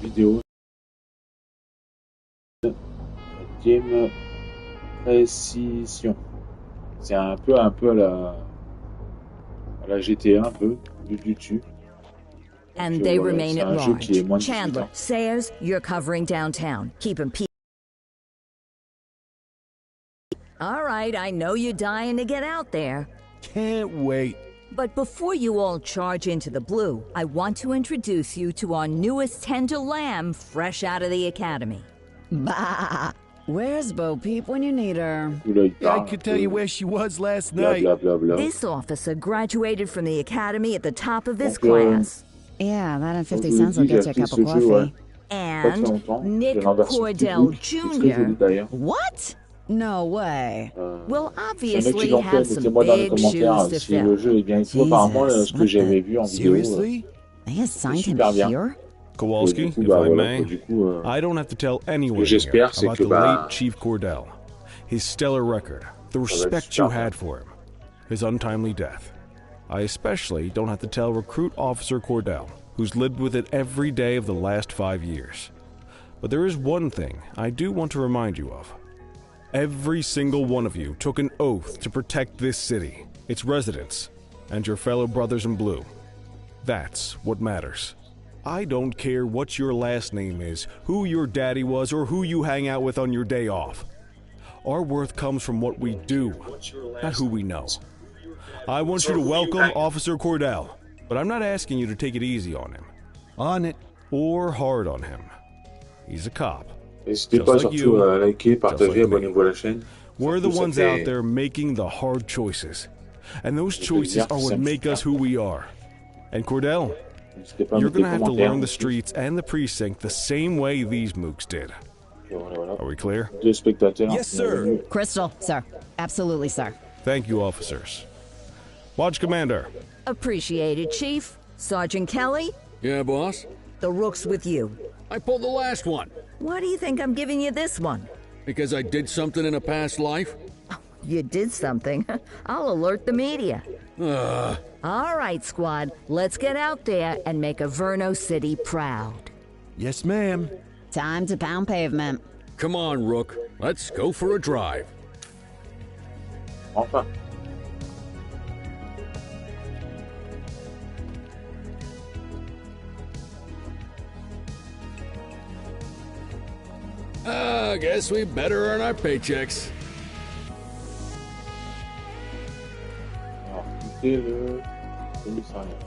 vidéo. Game Précision. C'est un peu à la GTA, un peu, du dessus. And they Voilà, remain c'est at un jeu qui est large. moins de 18 Chandler, ans. Sayers, you're covering downtown. Keep 'em peace. All right, I know you're dying to get out there. Can't wait. But before you all charge into the blue, I want to introduce you to our newest tender lamb fresh out of the academy. Bah! Where's Bo Peep when you need her? Là, il Yeah, I parle could un tell peu, you where she was last bla, night. bla, bla, bla. This officer graduated from the academy at the top of this Donc, class. Yeah, that and comme 50 je vous cents l'ai will dit, j'ai get you a acheté cup ce of jeu, ouais. coffee. Pas très And longtemps. Nick J'ai la version Cordell Steelbook, qui est très Jr. jolie d'ailleurs. What? No way. will C'est un mec qui obviously l'en fait, have some mettez-moi dans les big commentaires shoes to si le fill. jeu est bien et tout. Apparemment, Jesus, ce que what j'avais the- vu en vidéo, Seriously? They assigned him super bien. here? Kowalski, du coup, if bah, I voilà, may, du coup, I don't have to tell anyone here j'espère, c'est about que, the bah, late Chief Cordell, his stellar record, the va être respect super you bien. had for him, his untimely death. I especially don't have to tell Recruit Officer Cordell, who's lived with it every day of the last 5 years. But there is one thing I do want to remind you of. Every single one of you took an oath to protect this city, its residents, and your fellow brothers in blue. That's what matters. I don't care what your last name is, who your daddy was, or who you hang out with on your day off. Our worth comes from what we do, not who we know. I want you to welcome Officer Cordell, but I'm not asking you to take it easy on him. On it. Or hard on him. He's a cop. N'hésitez Just pas like surtout you, à liker, partager, just like me. abonnez-vous à la chaîne. We're the Surtout, ça ones fait- out there making the hard choices. And those Ça fait choices bizarre are que what ça me make us who we are. And Cordell, N'hésitez pas à you're mettre des gonna have to commentaires, learn the en plus. streets and the precinct the same way these mooks did. Voilà, voilà. Are we clear? 2 spectateurs. Yes, sir. bienvenue. Crystal, sir. Absolutely, sir. Thank you, officers. Watch Commander. Appreciated, Chief. Sergeant Kelly, Yeah, boss? the rook's with you. I pulled the last one Why do you think I'm giving you this one? because I did something in a past life. You did something. I'll alert the media. Ugh. All right, squad, let's get out there and make Averno City proud. Yes, ma'am. Time to pound pavement. Come on, Rook. Let's go for a drive. Enfin. I guess we better earn our paychecks. Alors, quitter le commissariat.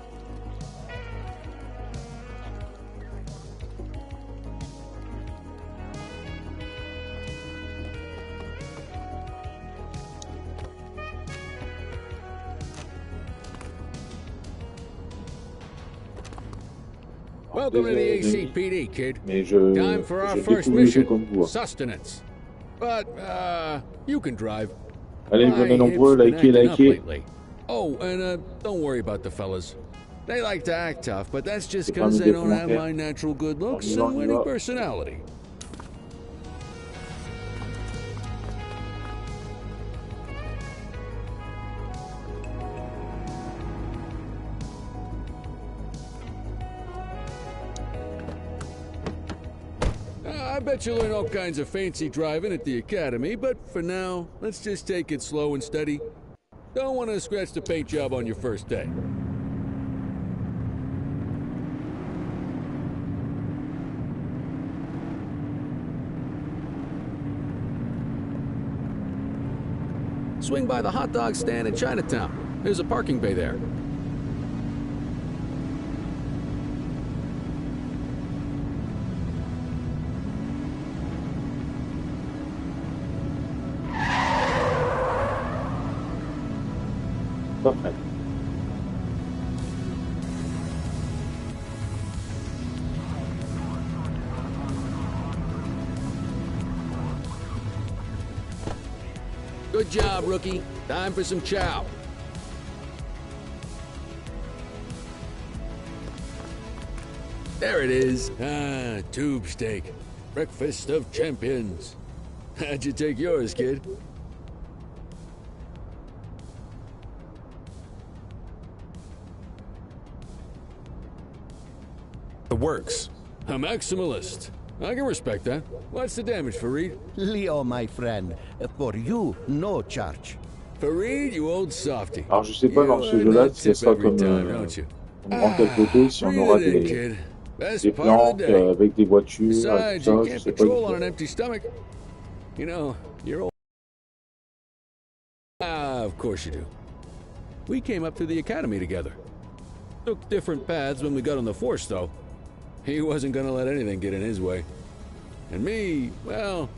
Welcome to the Désolé, ACPD, kid. mais je, Time for our je first découvre le jeu mission. comme vous. Sustenance. But, you can drive. Allez, My venez nombreux, hip's been likez, acting up likez. lately. Oh, and don't worry about the fellas. They like to act tough, but that's just C'est pas because mis they des don't have commentaires. my natural good looks On y va, on and y winning va. personality. I bet you learn all kinds of fancy driving at the academy, but for now, let's just take it slow and steady. Don't want to scratch the paint job on your first day. Swing by the hot dog stand in Chinatown. There's a parking bay there. Pas prêt. Good job, rookie. Time for some chow. There it is. Ah, tube steak. Breakfast of champions. How'd you take yours, kid? The works. A maximalist. I can respect that. What's the damage, Fareed? Leo, my friend, for you, no charge. Fareed, you old softy. Alors, je sais pas dans ce jeu-là si ce sera comme Grand Theft Auto, si on aura des planques avec des voitures, et Besides, tout you ça, je can't sais pas du patrol on an tout. empty stomach. You know, you're old. Ah, of course you do. We came up through the academy together. Took different paths when we got on the force, though. He wasn't gonna let anything get in his way. And me, well,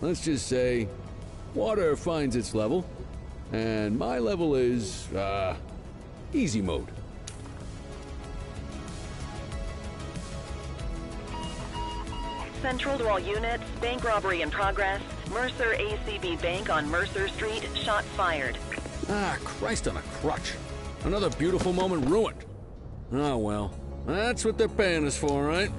let's just say, water finds its level, and my level is, easy mode. Central to all units, bank robbery in progress. Mercer ACB Bank on Mercer Street, shots fired. Ah, Christ on a crutch. Another beautiful moment ruined. Oh well, that's what they're paying us for, right?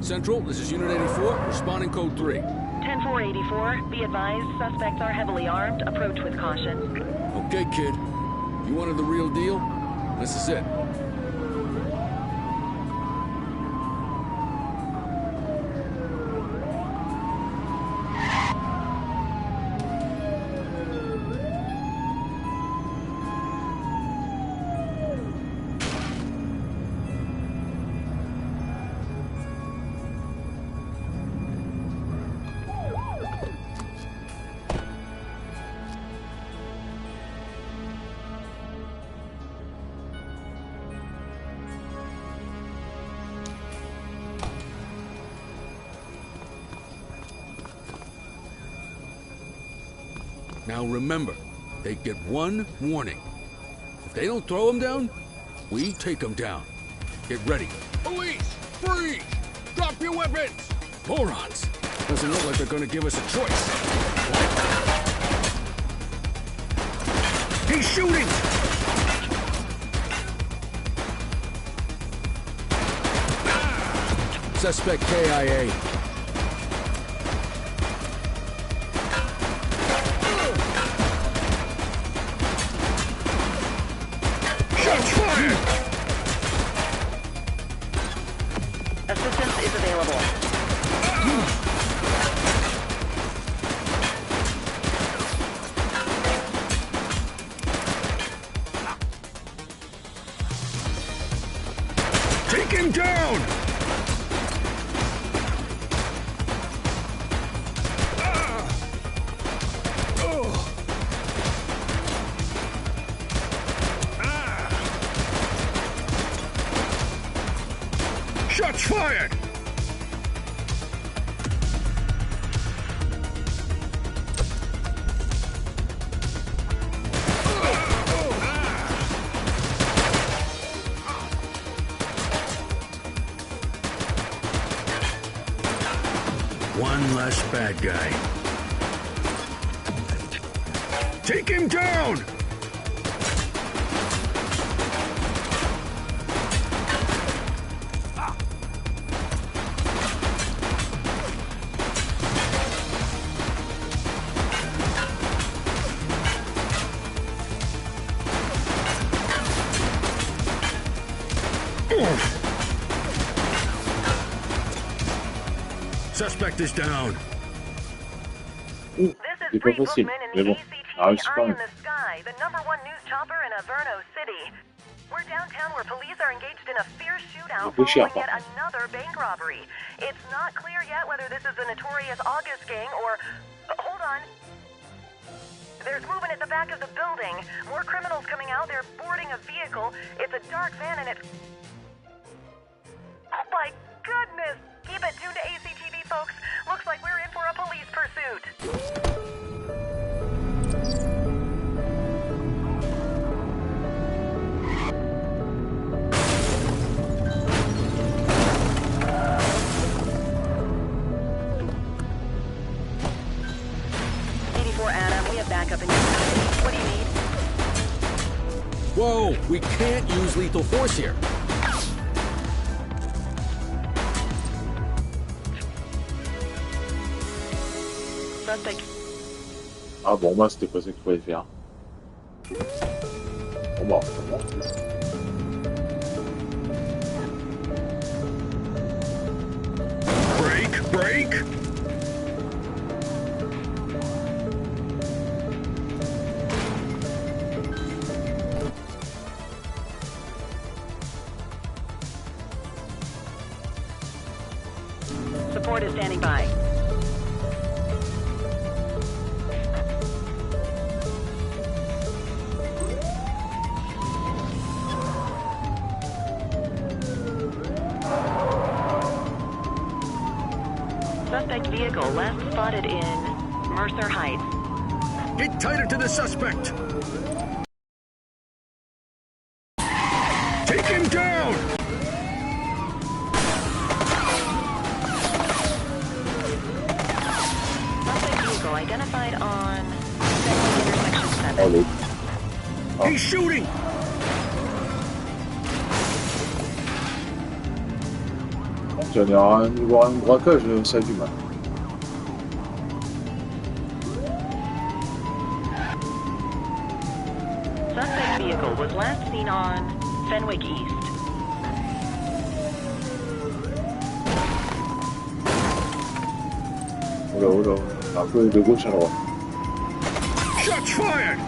Central, this is Unit 84, responding code 3. 10-484, be advised, suspects are heavily armed, approach with caution. Okay, kid. You wanted the real deal? This is it. Now remember, they get one warning. If they don't throw them down, we take them down. Get ready. Police! Freeze! Drop your weapons! Morons! Doesn't look like they're gonna give us a choice. He's shooting! Suspect KIA. Assistance is available. Take him down! Shots fired! One less bad guy. Take him down! Suspect is down. Ouh, c'est pas facile, mais bon, on réussit quand même. The #1 news chopper in Averno City. We're downtown where police are engaged in a fierce shootout following yet another bank robbery. It's not clear yet whether this is the notorious August gang or... hold on. There's movement at the back of the building. More criminals coming out. They're boarding a vehicle. It's a dark van and it's... oh my goodness! Keep it tuned to ACTV, folks. Looks like we're in for a police pursuit. Adam, we have backup in your custody. What do you need? Whoa, we can't use lethal force here. Suspect. Ah bon, moi c'était pas ça qu'il fallait faire. Bon bah, Brake! Support is standing by. Suspect vehicle last spotted in Mercer Heights. Get tighter to the suspect! Take him down! Suspect vehicle identified on intersection 7. He's shooting! Il y aura un braquage, ça a du mal. Suspect vehicle was last seen on Fenwick East. Oula, un peu de gauche à droite. Shots fired!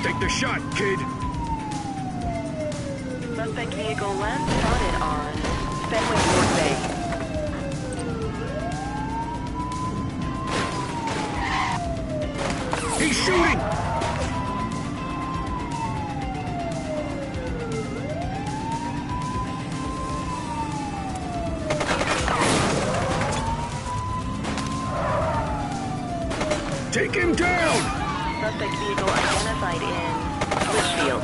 Take the shot, kid! Suspect vehicle last spotted on Fenwick North Bay. He's shooting! Take him down! Suspect vehicle identified in Litchfield.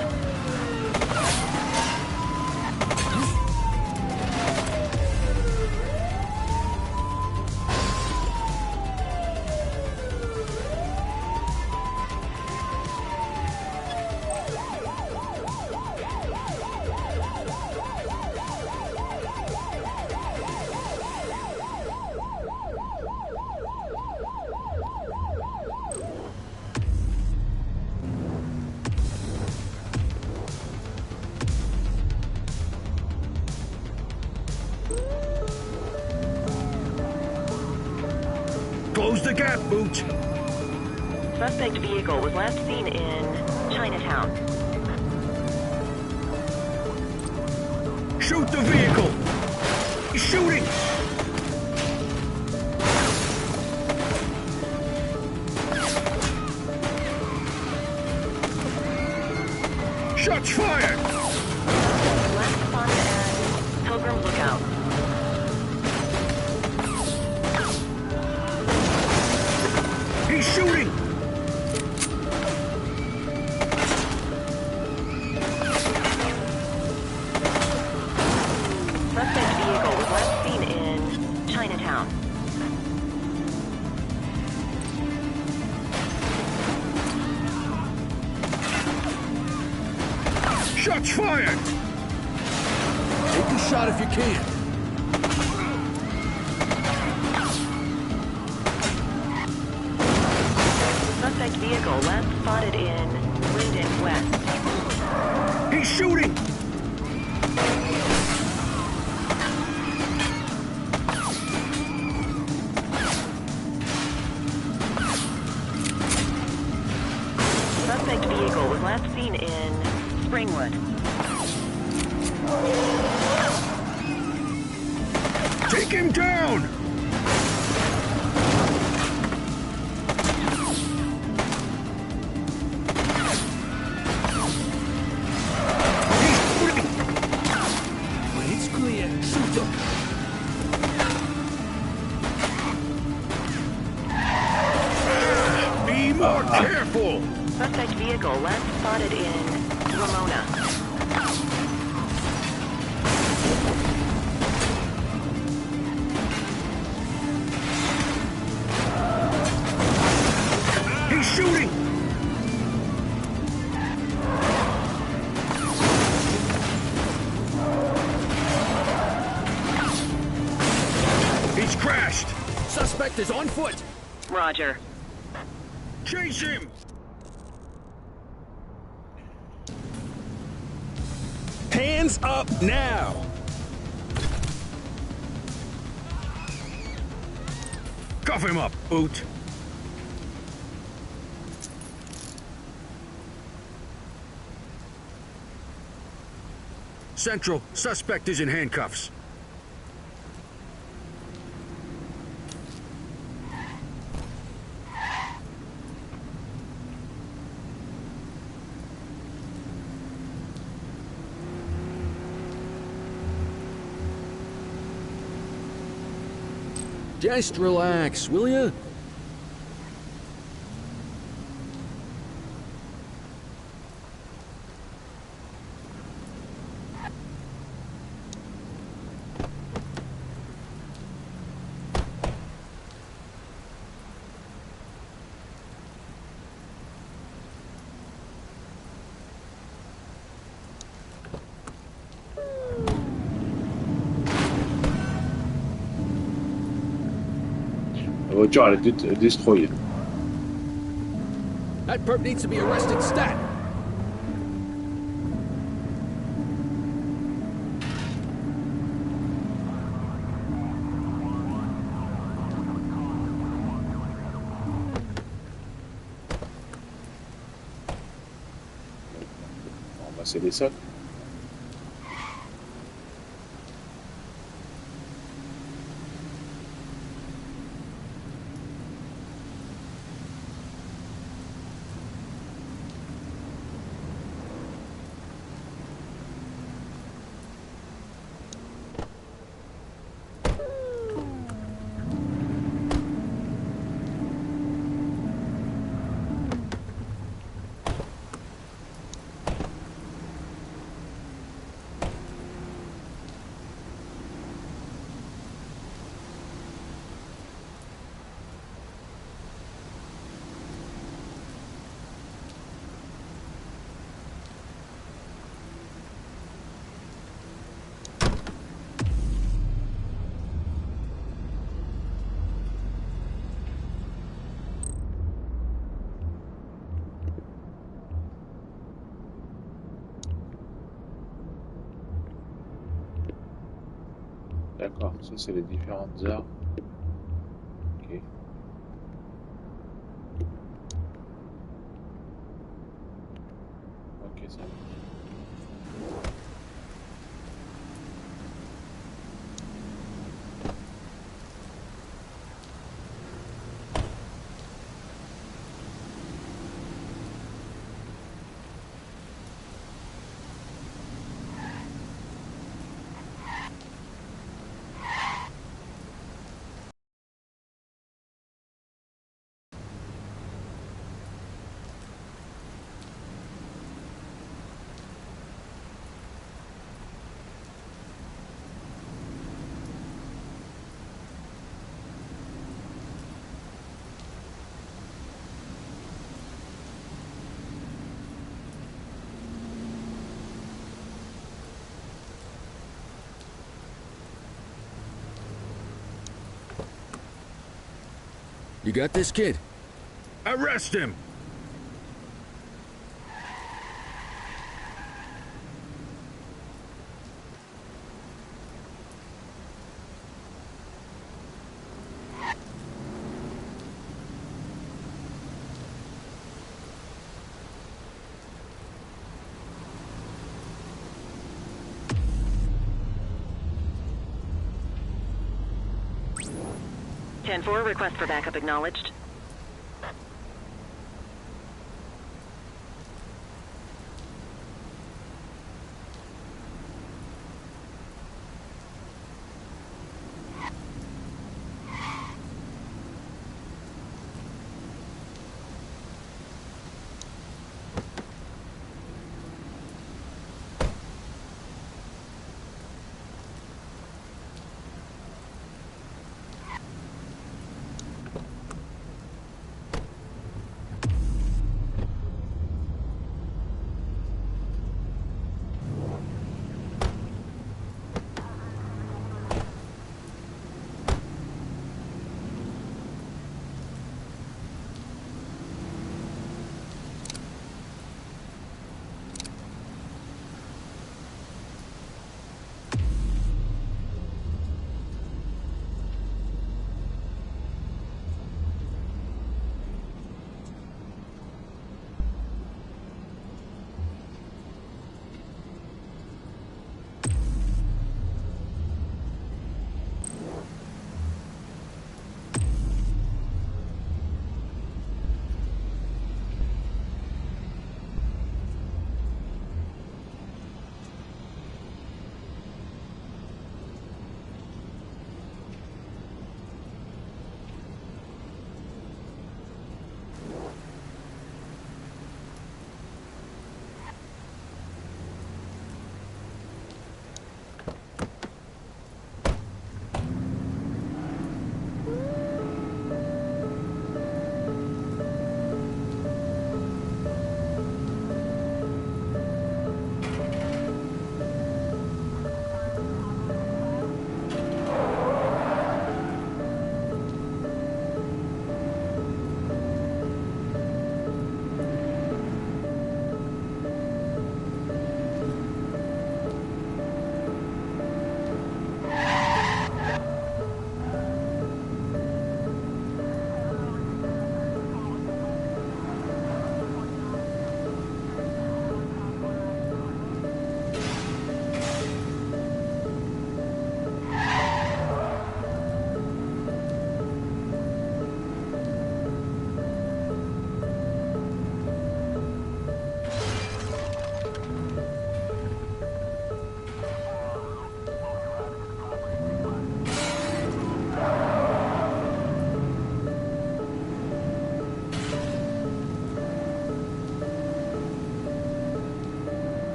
Close the gap, Boot! Suspect vehicle was last seen in Chinatown. Shoot the vehicle! He's shooting! Shots fired! Last spotted at Pilgrim Lookout. He's shooting! Suspect vehicle was last seen in Chinatown. Shots fired! Take a shot if you can. Suspect vehicle last spotted in Linden West. He's shooting! Suspect vehicle was last seen in Springwood. Take him down! It's clear. Shoot them. Be more careful! Suspect vehicle last spotted in Ramona. He's shooting! He's crashed! Suspect is on foot. Roger. Chase him! Hands up now. Cuff him up, Boot. Central, suspect is in handcuffs. Just relax, will ya? La voiture, elle est destroyée. That perp needs to be arrested stat. On va ramasser les sacs. D'accord, ça c'est les différentes armes. Ok. Ok, ça va. You got this, kid? Arrest him! Ten-4, request for backup acknowledged.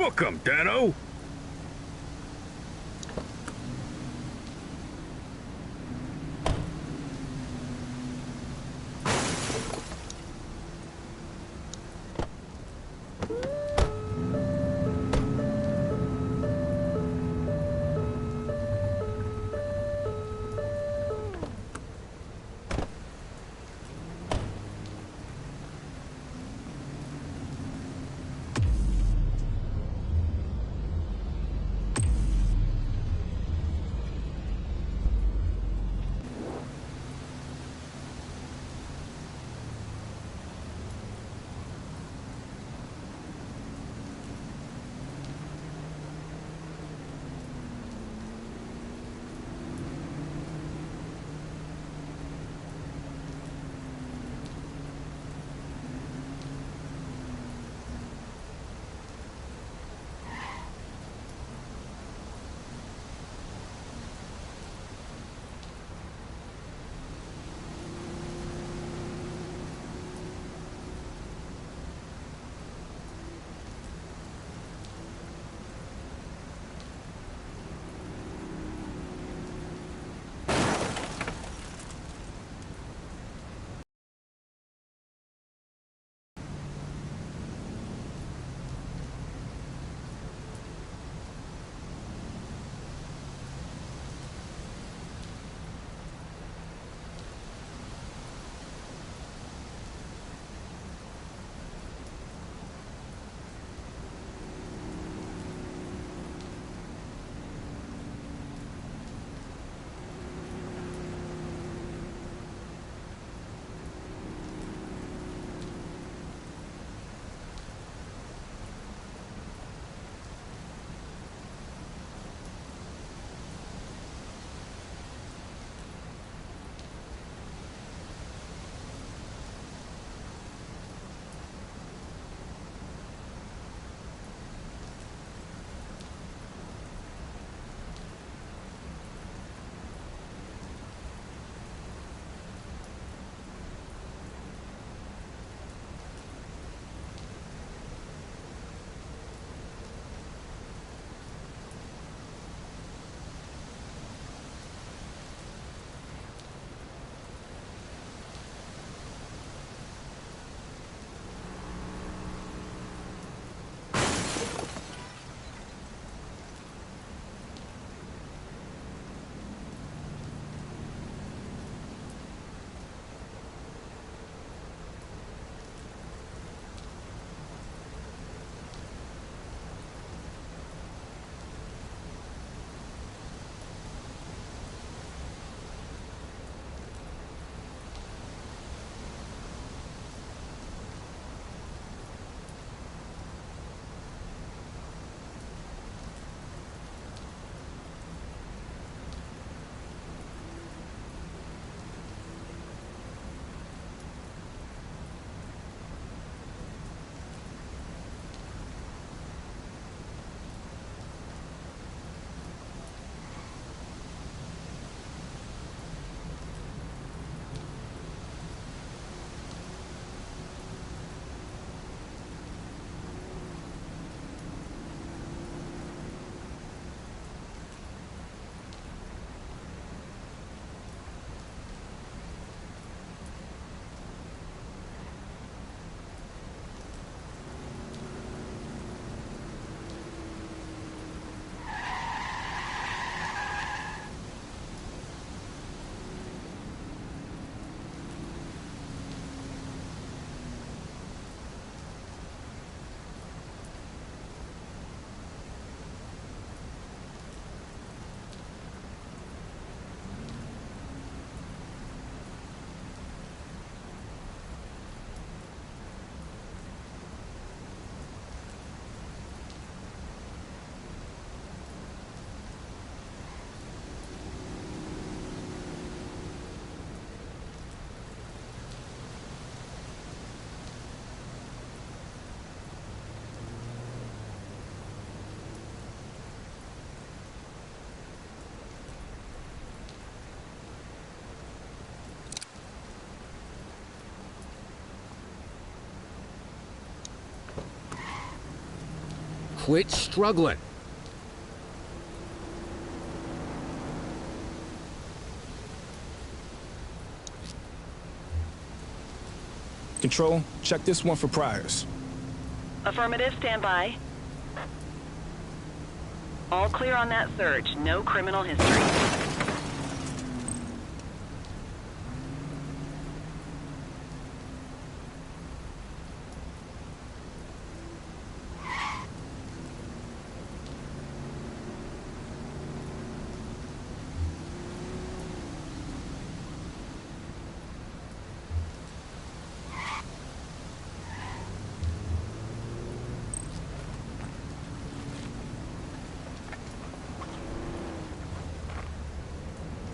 Book 'em, Dano. Quit struggling. Control, check this one for priors. Affirmative, stand by. All clear on that search. No criminal history.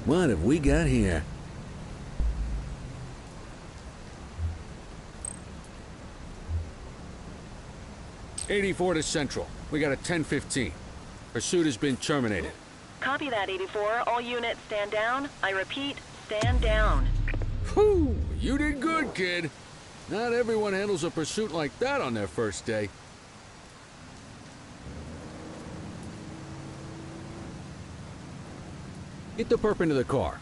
What have we got here? '84 to Central. We got a 10:15. Pursuit has been terminated. Copy that, 84. All units stand down. I repeat, stand down. Whew! You did good, kid. Not everyone handles a pursuit like that on their first day. Get the perp into the car.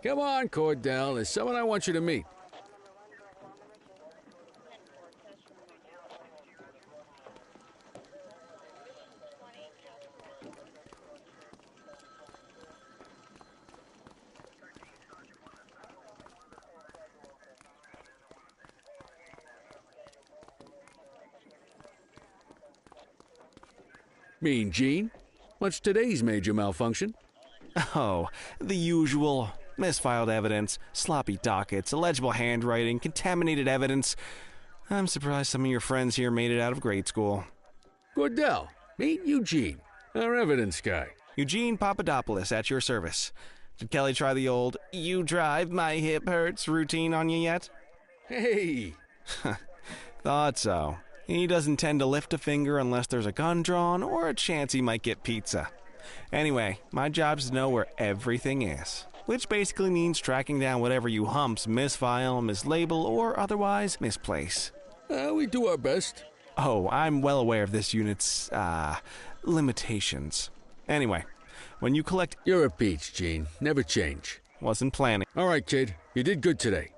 Come on, Cordell. There's someone I want you to meet. Mean Gene? What's today's major malfunction? Oh, the usual. Misfiled evidence, sloppy dockets, illegible handwriting, contaminated evidence. I'm surprised some of your friends here made it out of grade school. Cordell, meet Eugene, our evidence guy. Eugene Papadopoulos at your service. Did Kelly try the old, "you drive, my hip hurts" routine on you yet? Hey! Thought so. He doesn't tend to lift a finger unless there's a gun drawn or a chance he might get pizza. Anyway, my job's to know where everything is, which basically means tracking down whatever you humps misfile, mislabel, or otherwise misplace. We do our best. Oh, I'm well aware of this unit's, limitations. Anyway, when you collect... You're a peach, Gene. Never change. Wasn't planning. All right, kid. You did good today.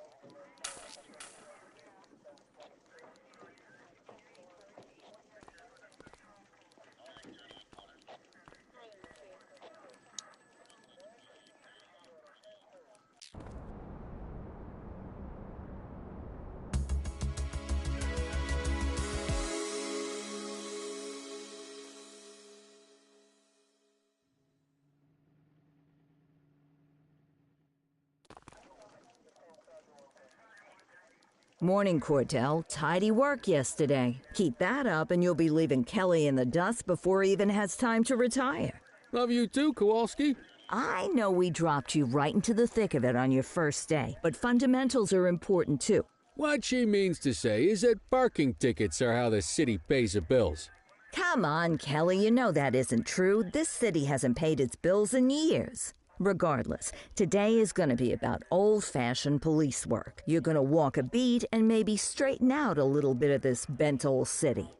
Morning, Cordell. Tidy work yesterday. Keep that up and you'll be leaving Kelly in the dust before he even has time to retire. Love you too, Kowalski. I know we dropped you right into the thick of it on your first day, but fundamentals are important too. What she means to say is that parking tickets are how the city pays the bills. Come on, Kelly, you know that isn't true. This city hasn't paid its bills in years. Regardless, today is going to be about old-fashioned police work. You're going to walk a beat and maybe straighten out a little bit of this bent old city.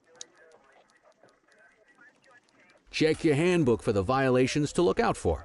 Check your handbook for the violations to look out for.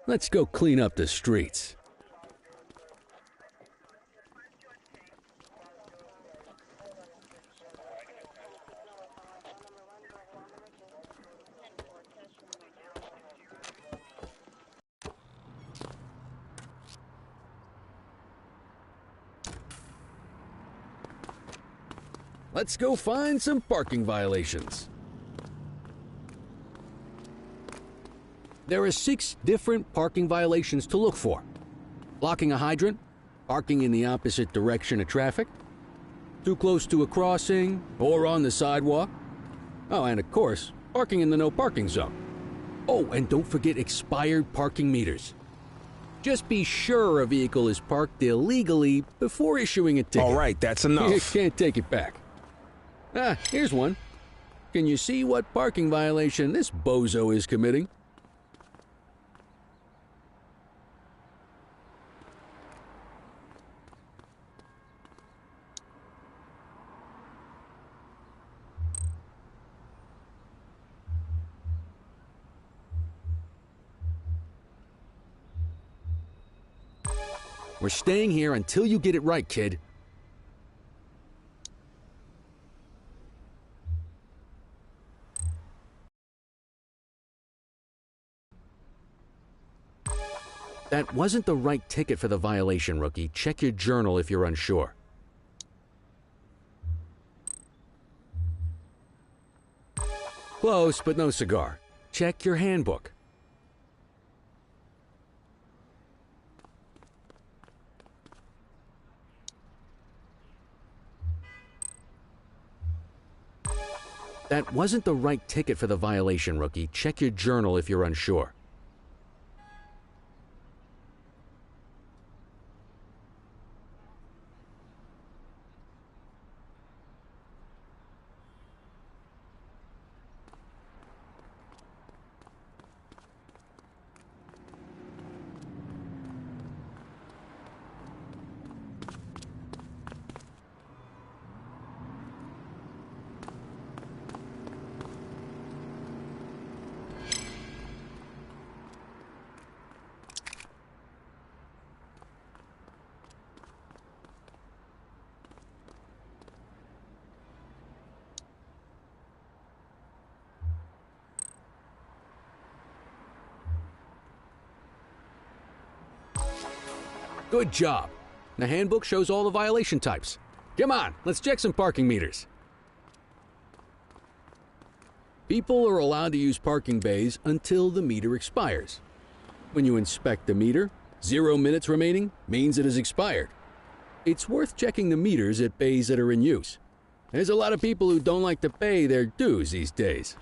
Let's go clean up the streets. Let's go find some parking violations. There are 6 different parking violations to look for. Blocking a hydrant, parking in the opposite direction of traffic, too close to a crossing or on the sidewalk. Oh, and of course, parking in the no parking zone. Oh, and don't forget expired parking meters. Just be sure a vehicle is parked illegally before issuing a ticket. All right, that's enough. You can't take it back. Ah, here's one. Can you see what parking violation this bozo is committing? We're staying here until you get it right, kid. That wasn't the right ticket for the violation, rookie. Check your journal if you're unsure. Close, but no cigar. Check your handbook. That wasn't the right ticket for the violation, rookie. Check your journal if you're unsure. Good job. The handbook shows all the violation types. Come on, let's check some parking meters. People are allowed to use parking bays until the meter expires. When you inspect the meter, 0 minutes remaining means it has expired. It's worth checking the meters at bays that are in use. There's a lot of people who don't like to pay their dues these days.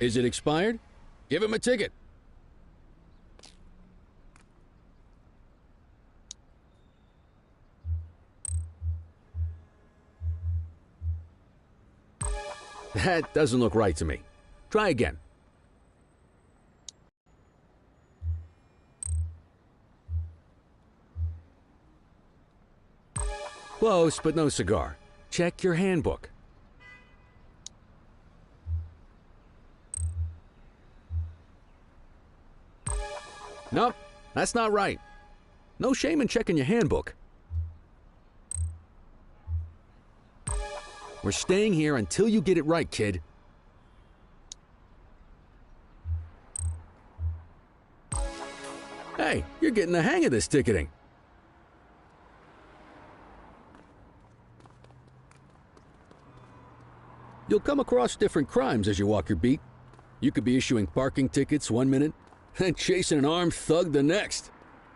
Is it expired? Give him a ticket. That doesn't look right to me. Try again. Close, but no cigar. Check your handbook. Nope, that's not right. No shame in checking your handbook. We're staying here until you get it right, kid. Hey, you're getting the hang of this ticketing. You'll come across different crimes as you walk your beat. You could be issuing parking tickets 1 minute, and chasing an armed thug the next.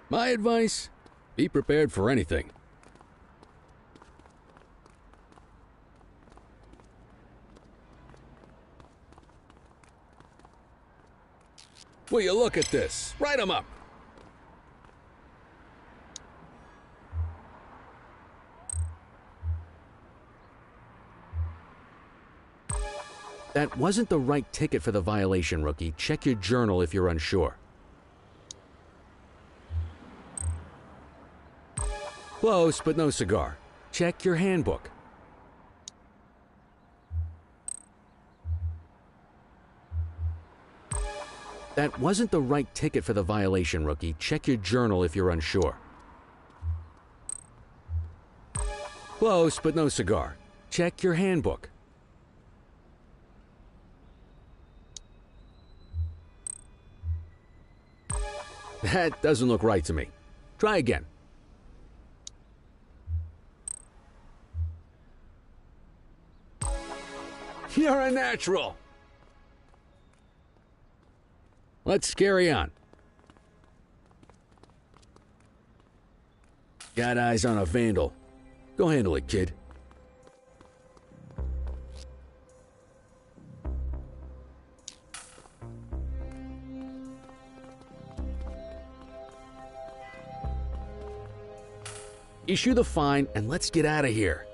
My advice, be prepared for anything. Will you look at this? Write 'em up. That wasn't the right ticket for the violation, rookie. Check your journal if you're unsure. Close, but no cigar. Check your handbook. That wasn't the right ticket for the violation, rookie. Check your journal if you're unsure. Close, but no cigar. Check your handbook. That doesn't look right to me. Try again. You're a natural. Let's carry on. Got eyes on a vandal. Go handle it, kid. Issue the fine and let's get out of here.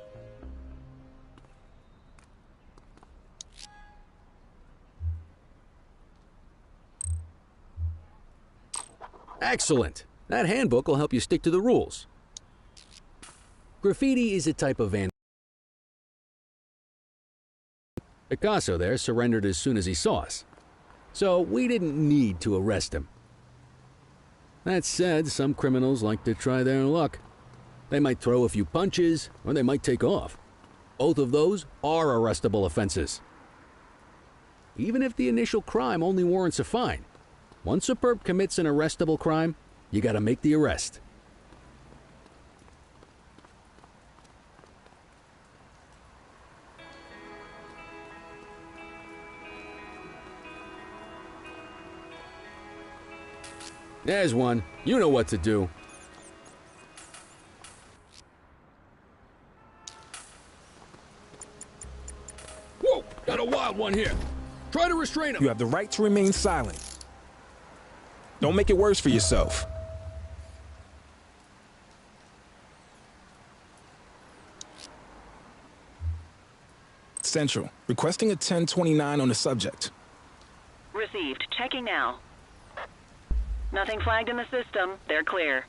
Excellent. That handbook will help you stick to the rules. Graffiti is a type of vandalism. Picasso there surrendered as soon as he saw us, so we didn't need to arrest him. That said, some criminals like to try their luck. They might throw a few punches, or they might take off. Both of those are arrestable offenses. Even if the initial crime only warrants a fine, once a perp commits an arrestable crime, you gotta make the arrest. There's one. You know what to do. Whoa! Got a wild one here. Try to restrain him. You have the right to remain silent. Don't make it worse for yourself. Central, requesting a 1029 on the subject. Received. Checking now. Nothing flagged in the system. They're clear.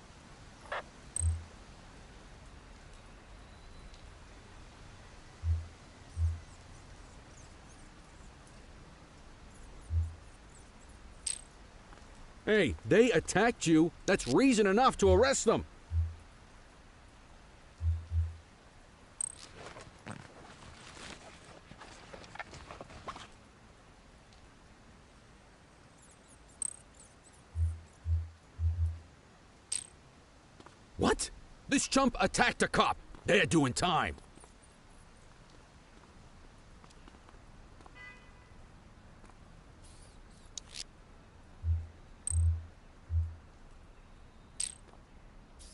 Hey, they attacked you. That's reason enough to arrest them. What? This chump attacked a cop. They're doing time.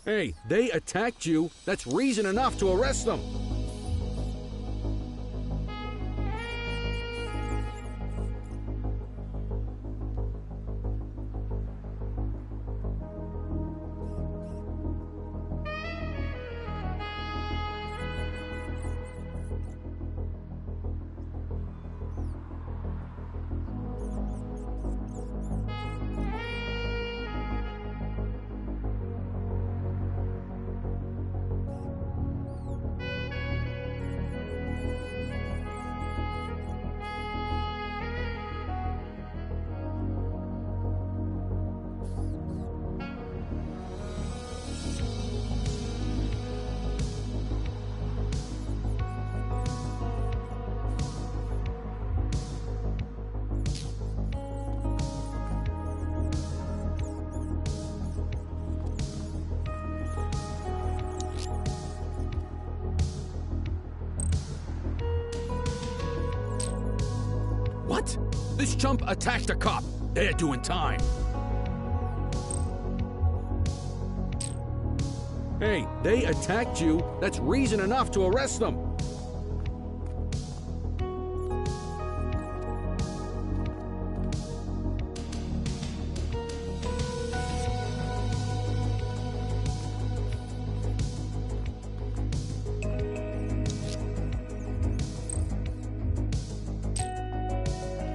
Hey, they attacked you. That's reason enough to arrest them. What? This chump attacked a cop. They're doing time. Hey, they attacked you. That's reason enough to arrest them.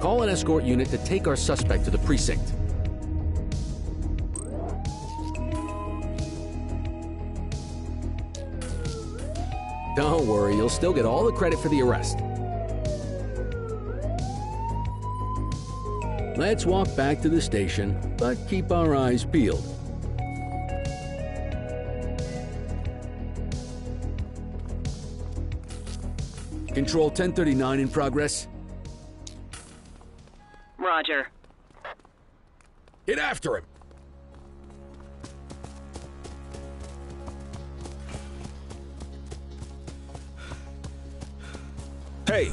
Call an escort unit to take our suspect to the precinct. Don't worry, you'll still get all the credit for the arrest. Let's walk back to the station, but keep our eyes peeled. Control 1039 in progress. Roger. Get after him! Hey!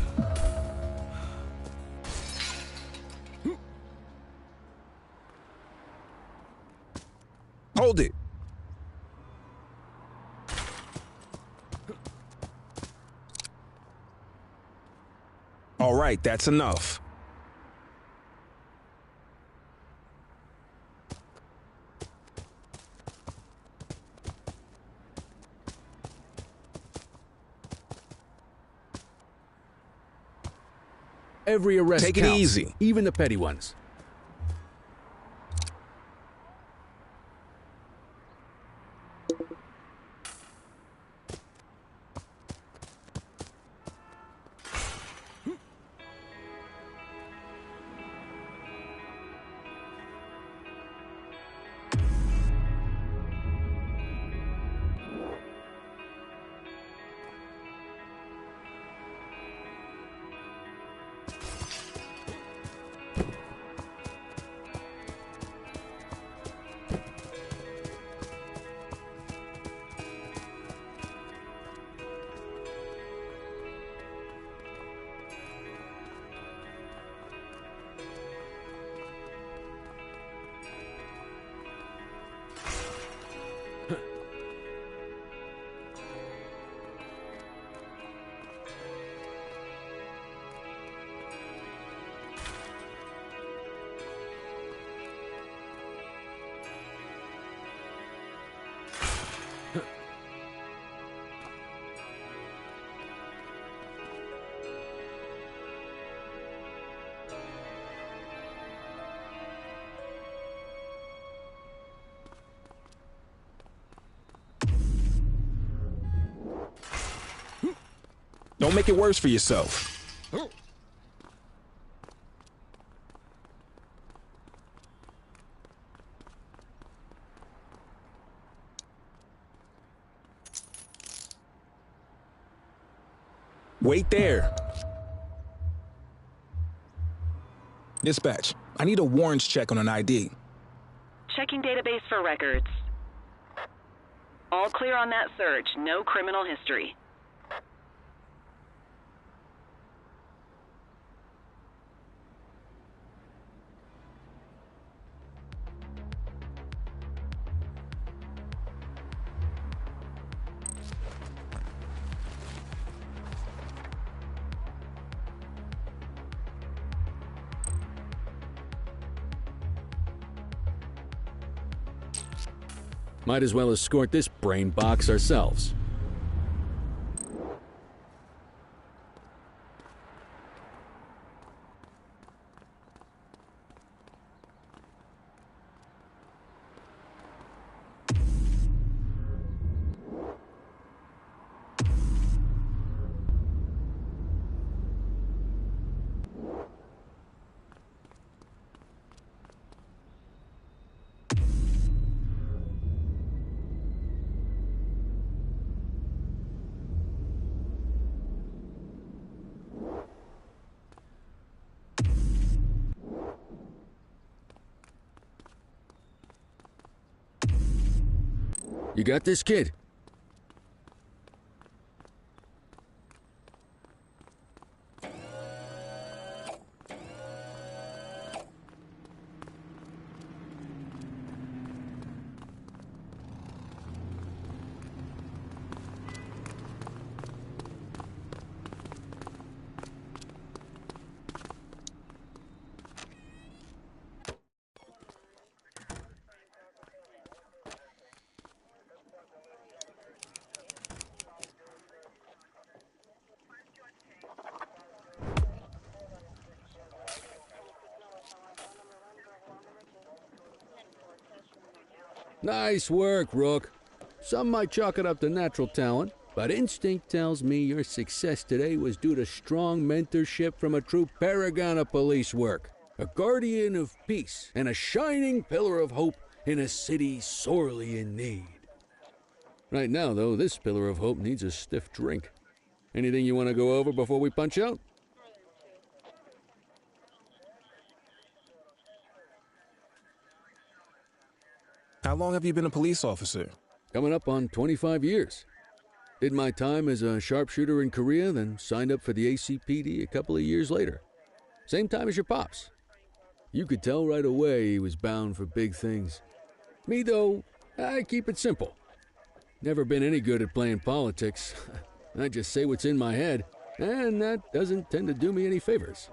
Hold it! All right, that's enough. Every arrest Take it counts, easy. even the petty ones. Don't make it worse for yourself. Wait there. Dispatch, I need a warrants check on an ID. Checking database for records. All clear on that search. No criminal history. Might as well escort this brain box ourselves. You got this, kid? Nice work, Rook. Some might chalk it up to natural talent, but instinct tells me your success today was due to strong mentorship from a true paragon of police work, a guardian of peace, and a shining pillar of hope in a city sorely in need. Right now, though, this pillar of hope needs a stiff drink. Anything you want to go over before we punch out? How long have you been a police officer? Coming up on 25 years. Did my time as a sharpshooter in Korea, then signed up for the ACPD a couple of years later. Same time as your pops. You could tell right away he was bound for big things. Me, though, I keep it simple. Never been any good at playing politics. I just say what's in my head, and that doesn't tend to do me any favors.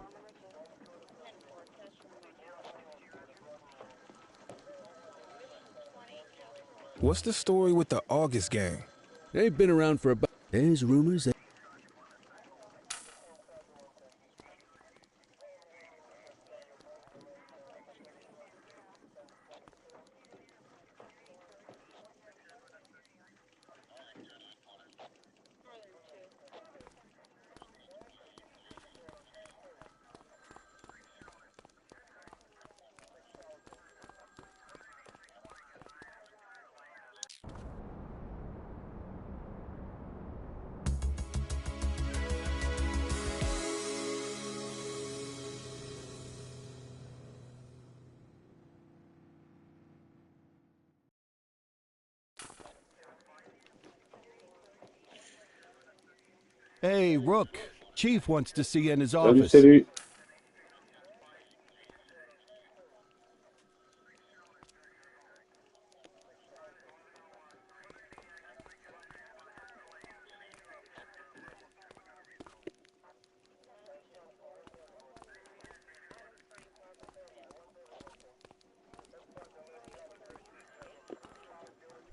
What's the story with the August gang? They've been around for about... There's rumors that... Hey, Rook. Chief wants to see you in his Salut, office. salut.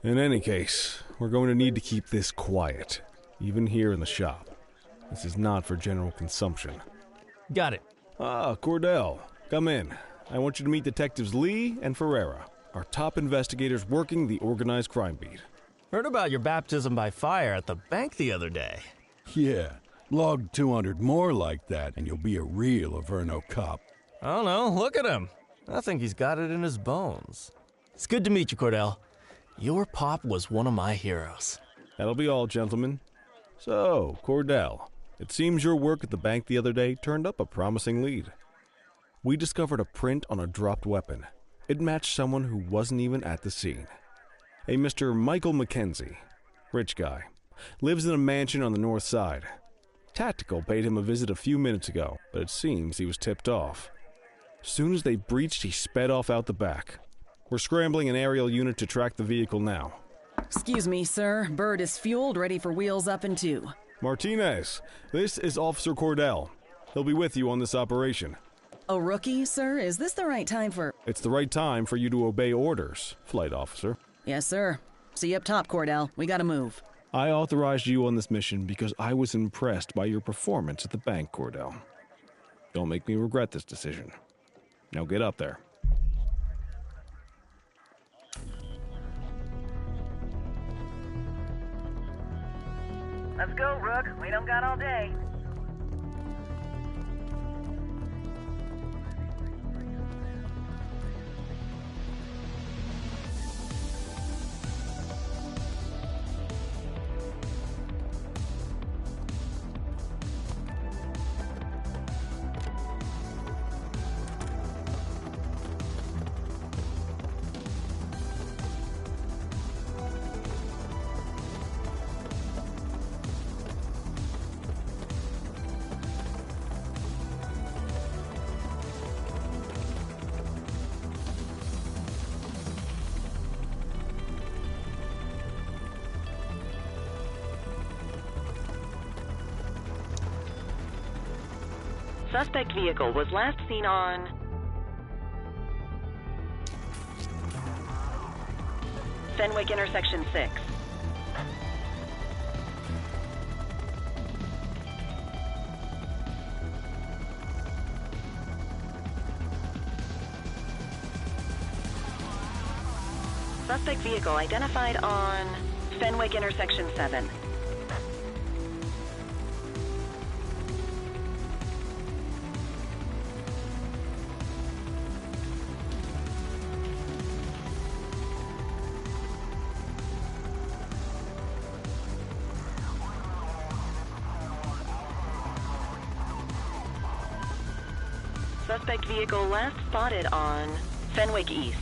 In any case, we're going to need to keep this quiet, even here in the shop. This is not for general consumption. Got it. Ah, Cordell, come in. I want you to meet Detectives Lee and Ferreira, our top investigators working the organized crime beat. Heard about your baptism by fire at the bank the other day. Yeah, log 200 more like that and you'll be a real Averno cop. I don't know, look at him. I think he's got it in his bones. It's good to meet you, Cordell. Your pop was one of my heroes. That'll be all, gentlemen. So, Cordell, It seems your work at the bank the other day turned up a promising lead. We discovered a print on a dropped weapon. It matched someone who wasn't even at the scene. A Mr. Michael Mackenzie, rich guy, lives in a mansion on the north side. Tactical paid him a visit a few minutes ago, but it seems he was tipped off. Soon as they breached, he sped off out the back. We're scrambling an aerial unit to track the vehicle now. Excuse me, sir. Bird is fueled, ready for wheels up in 2. Martinez, this is Officer Cordell. He'll be with you on this operation. A rookie, sir? Is this the right time for... It's the right time for you to obey orders, flight officer. Yes, sir. See you up top, Cordell. We gotta move. I authorized you on this mission because I was impressed by your performance at the bank, Cordell. Don't make me regret this decision. Now get up there. Let's go, Rook. We don't got all day. Suspect vehicle was last seen on Fenwick intersection 6. Suspect vehicle identified on Fenwick intersection 7. Suspect vehicle last spotted on Fenwick East.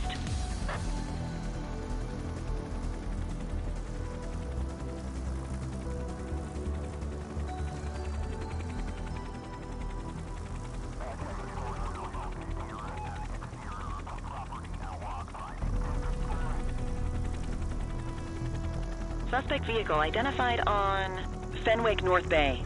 Suspect vehicle identified on Fenwick North Bay.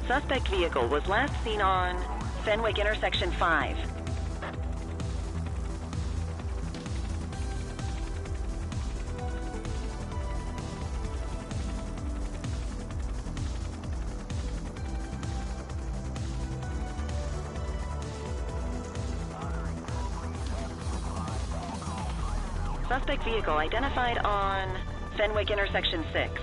Suspect vehicle was last seen on Fenwick intersection 5. Suspect vehicle identified on Fenwick intersection 6.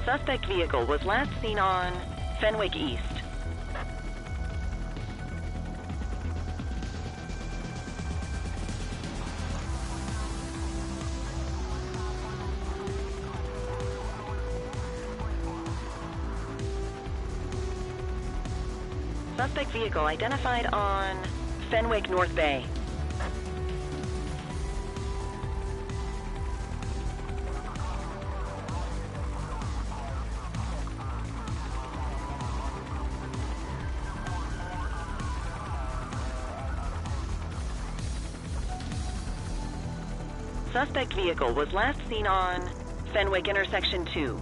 Suspect vehicle was last seen on Fenwick East. Suspect vehicle identified on Fenwick North Bay. Suspect vehicle was last seen on Fenwick intersection 2.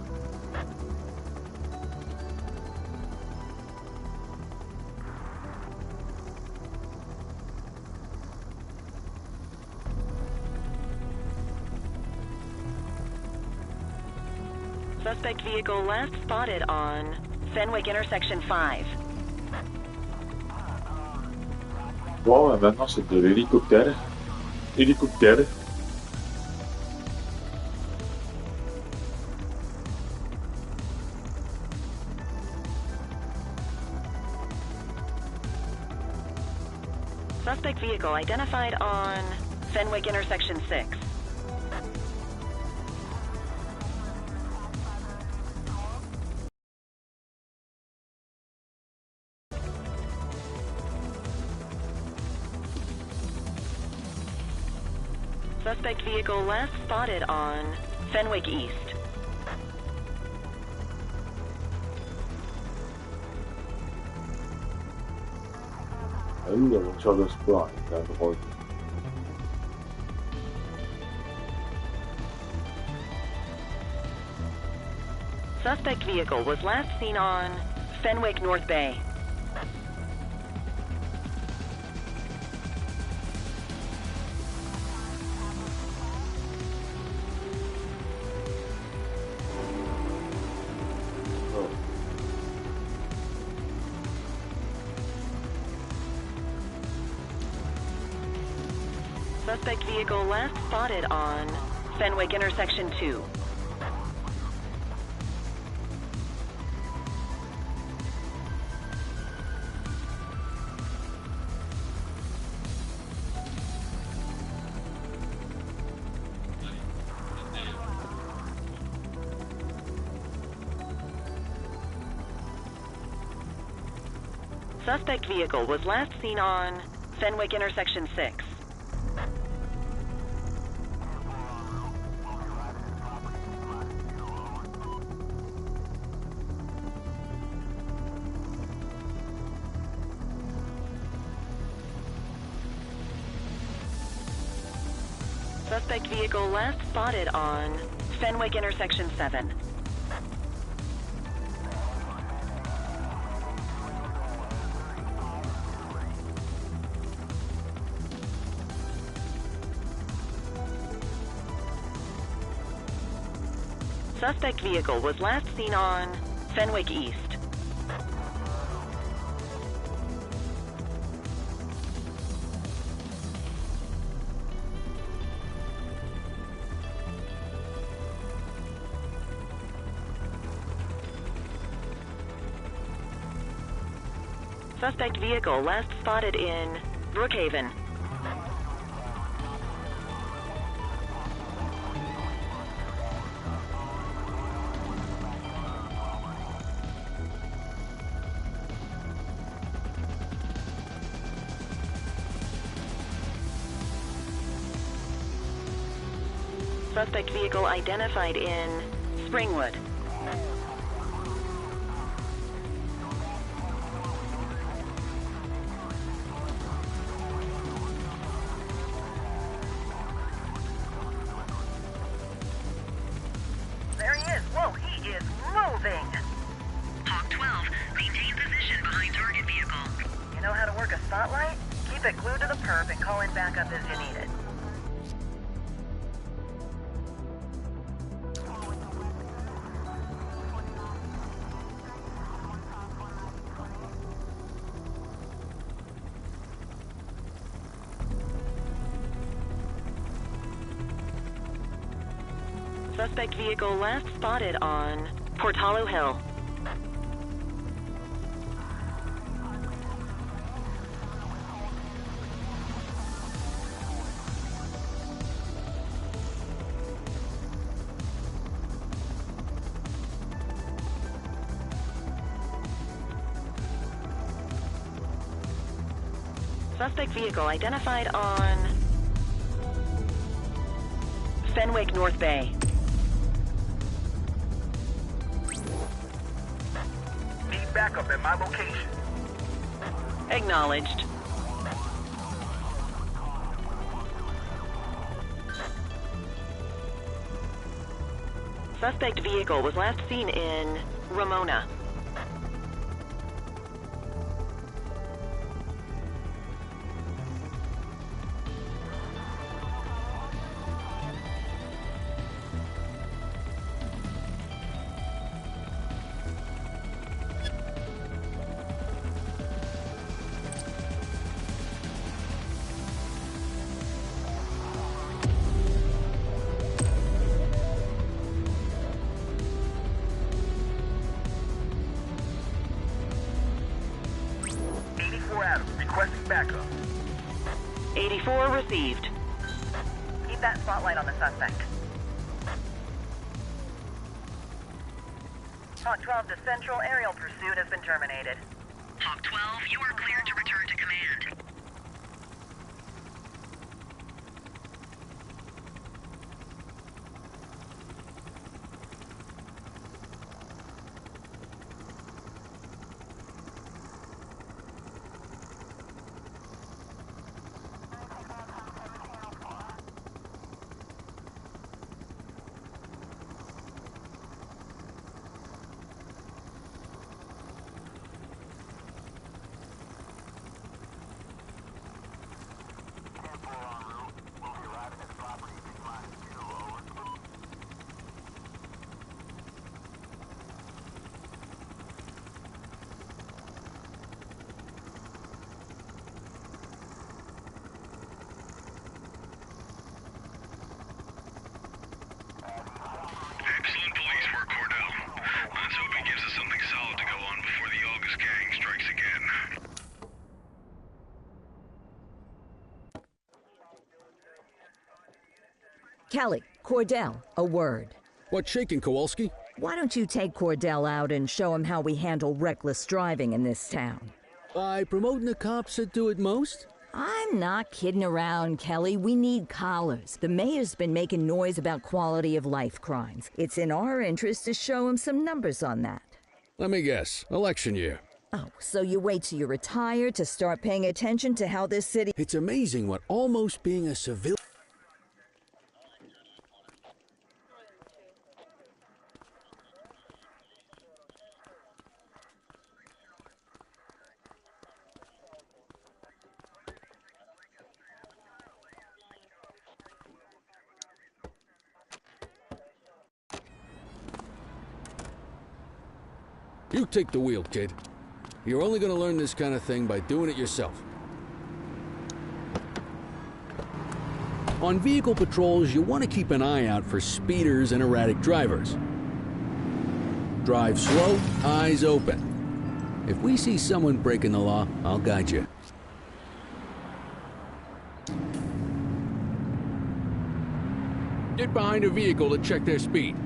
Suspect vehicle last spotted on Fenwick intersection 5. Bon, maintenant c'est de l'hélicoptère. Hélicoptère. Suspect vehicle identified on Fenwick intersection 6. Suspect vehicle last spotted on Fenwick East. Ah oui, la voiture de sport est à droite. Suspect vehicle was last seen on Fenwick North Bay. Suspect vehicle last spotted on Fenwick intersection 2. Suspect vehicle was last seen on Fenwick intersection 6. Suspect vehicle last spotted on Fenwick intersection 7. Suspect vehicle was last seen on Fenwick East. Suspect vehicle last spotted in Brookhaven. Suspect vehicle identified in Springwood. There he is. Whoa, he is moving. Hawk 12, maintain position behind target vehicle. You know how to work a spotlight? Keep it glued to the perp and call in backup as you need it. Suspect vehicle last spotted on Portalo Hill. Suspect vehicle identified on Fenwick North Bay. Need backup at my location. Acknowledged. Suspect vehicle was last seen in Ramona. 84 received. Keep that spotlight on the suspect. Hawk 12 to Central, aerial pursuit has been terminated. Hawk 12, you are cleared to return to command. Excellent police work, Cordell. Let's hope it gives us something solid to go on before the August gang strikes again. Kelly, Cordell, a word. What's shaking, Kowalski? Why don't you take Cordell out and show him how we handle reckless driving in this town? By promoting the cops that do it most? I'm not kidding around, Kelly. We need collars. The mayor's been making noise about quality of life crimes. It's in our interest to show him some numbers on that. Let me guess. Election year. Oh, so you wait till you're retired to start paying attention to how this city... It's amazing what almost being a civilian... You take the wheel, kid. You're only gonna learn this kind of thing by doing it yourself. On vehicle patrols, you want to keep an eye out for speeders and erratic drivers. Drive slow, eyes open. If we see someone breaking the law, I'll guide you. Get behind a vehicle to check their speed.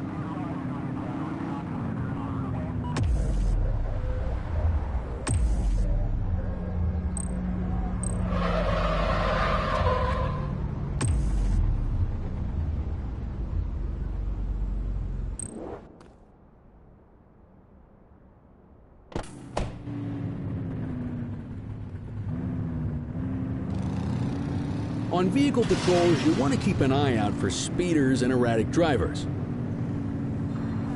On vehicle patrols, you want to keep an eye out for speeders and erratic drivers.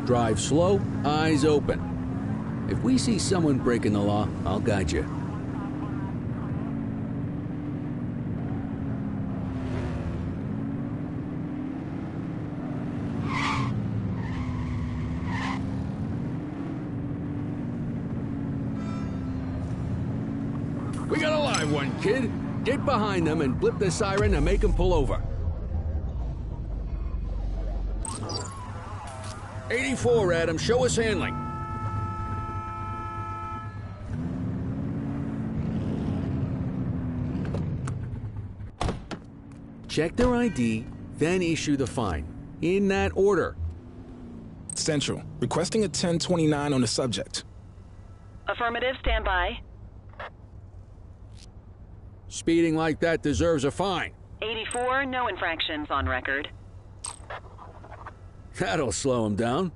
Drive slow, eyes open. If we see someone breaking the law, I'll guide you. We got a live one, kid. Get behind them and blip the siren to make them pull over. 84, Adam. Show us handling. Check their ID, then issue the fine. In that order. Central, requesting a 1029 on the subject. Affirmative, stand by. Speeding like that deserves a fine. 84, no infractions on record. That'll slow him down.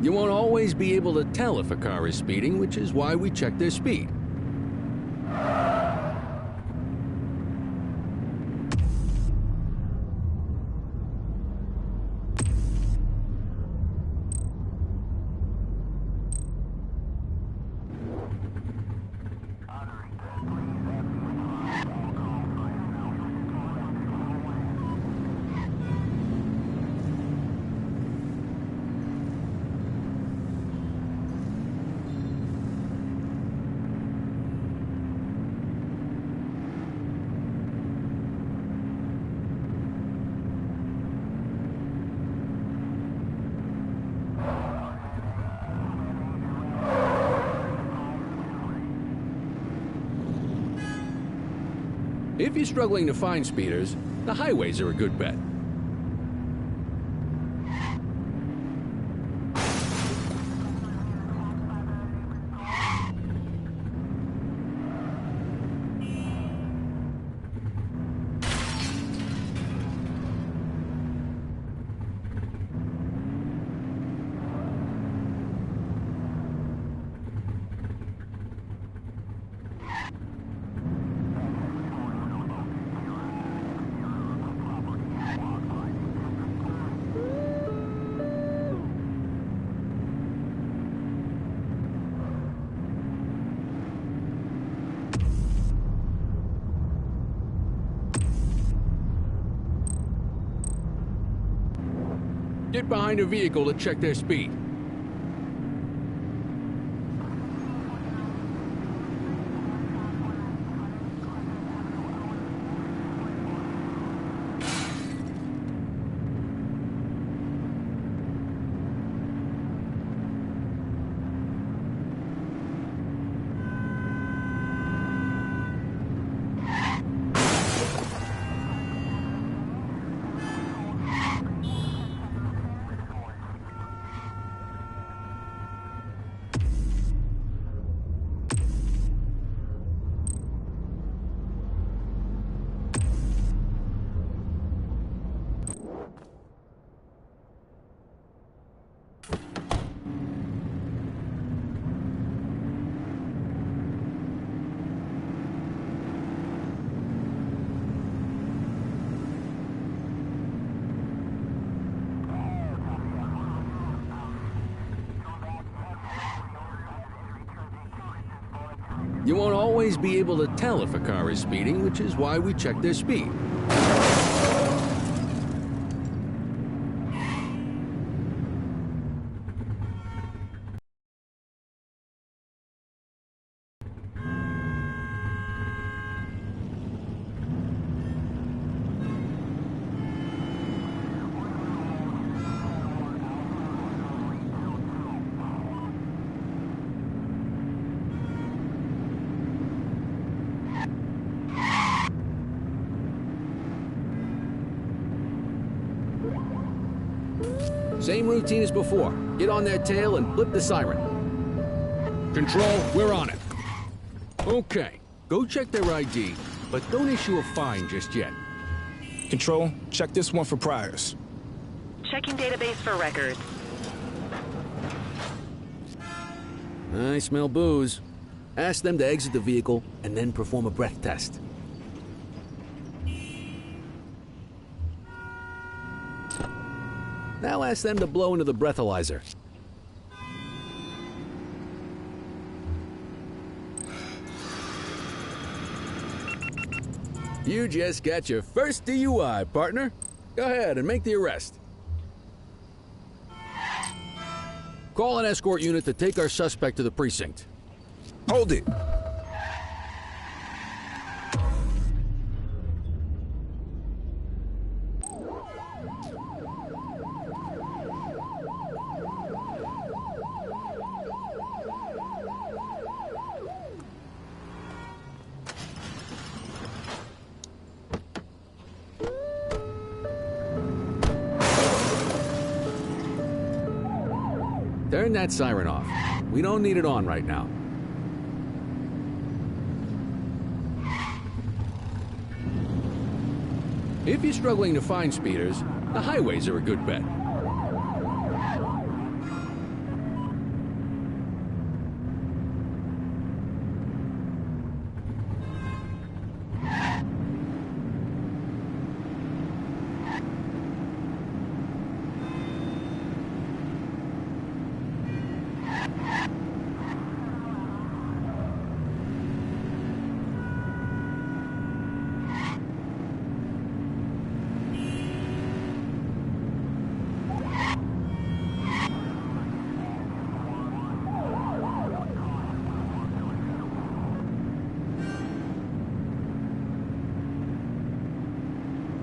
You won't always be able to tell if a car is speeding, which is why we check their speed. If you're struggling to find speeders, the highways are a good bet. Get behind a vehicle to check their speed. You won't always be able to tell if a car is speeding, which is why we check their speed. Same routine as before. Get on their tail and flip the siren. Control, we're on it. Okay, go check their ID, but don't issue a fine just yet. Control, check this one for priors. Checking database for records. I smell booze. Ask them to exit the vehicle and then perform a breath test. Now ask them to blow into the breathalyzer. You just got your first DUI, partner. Go ahead and make the arrest. Call an escort unit to take our suspect to the precinct. Hold it. Turn that siren off. We don't need it on right now. If you're struggling to find speeders, the highways are a good bet.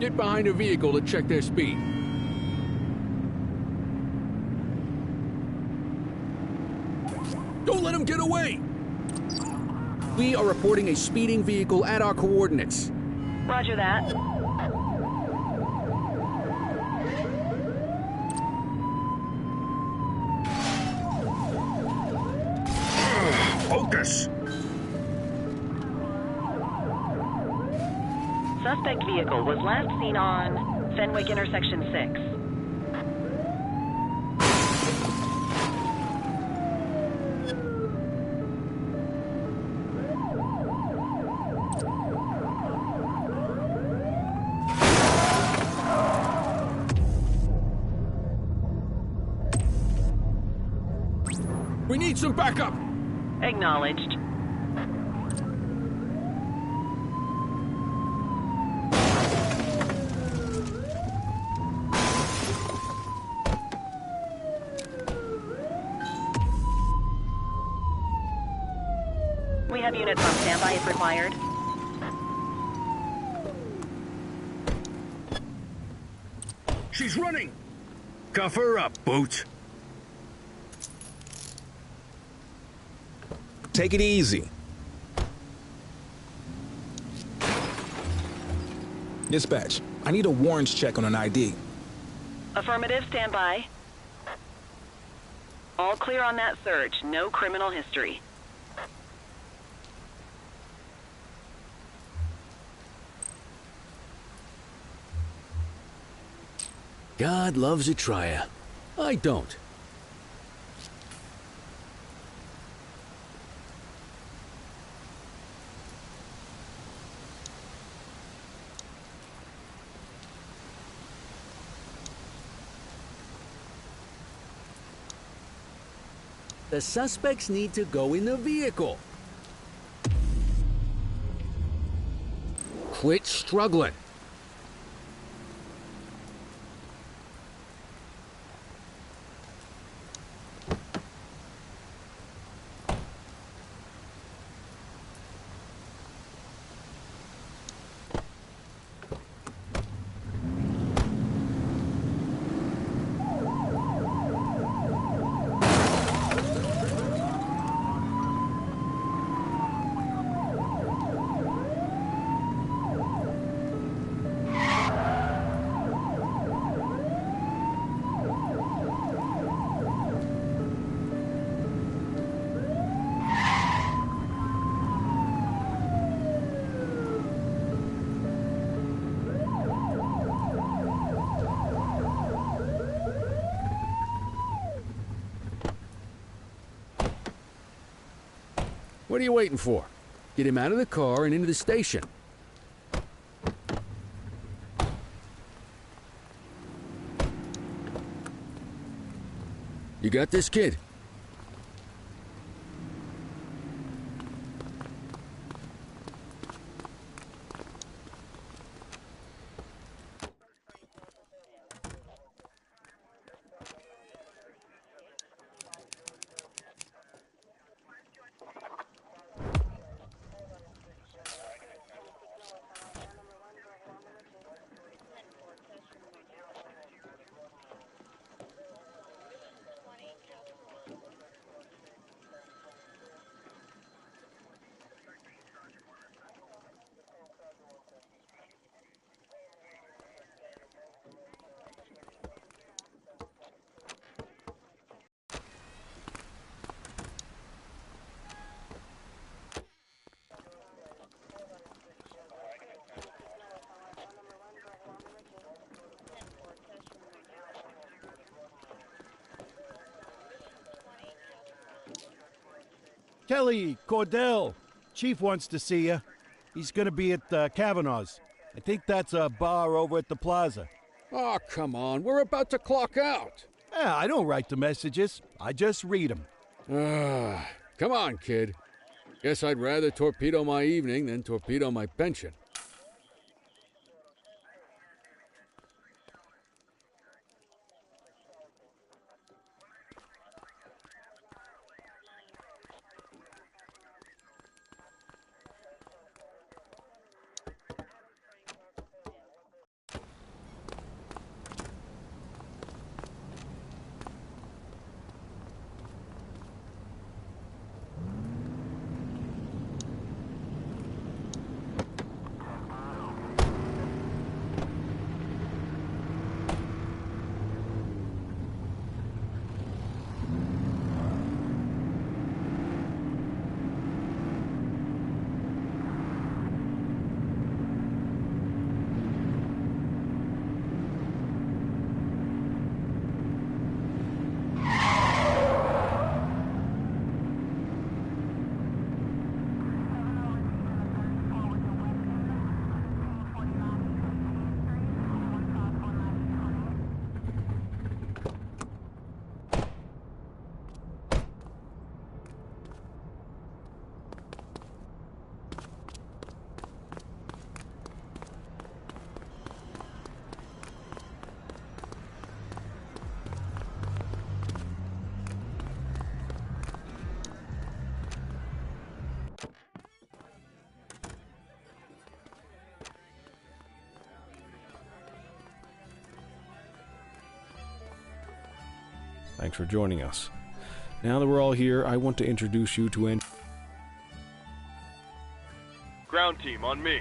Get behind a vehicle to check their speed. Don't let them get away! We are reporting a speeding vehicle at our coordinates. Roger that. Focus! Suspect vehicle was last seen on Fenwick Intersection 6. We need some backup! Acknowledged. We have units on standby if required. She's running! Cuff her up, Boots. Take it easy. Dispatch, I need a warrants check on an ID. Affirmative, standby. All clear on that search. No criminal history. God loves a trier. I don't. The suspects need to go in the vehicle. Quit struggling. What are you waiting for? Get him out of the car and into the station. You got this, kid? Kelly, Cordell, Chief wants to see you. He's gonna be at Kavanaugh's. I think that's a bar over at the plaza. Oh, come on. We're about to clock out. Yeah, I don't write the messages. I just read them. Come on, kid. Guess I'd rather torpedo my evening than torpedo my pension. Thanks for joining us. Now that we're all here, I want to introduce you to Ground team, on me.